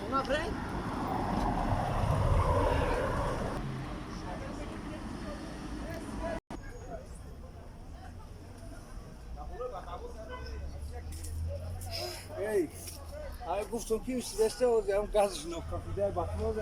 Uma frente? Ei, aí gostou que estivesse um gás no capitão, bateu,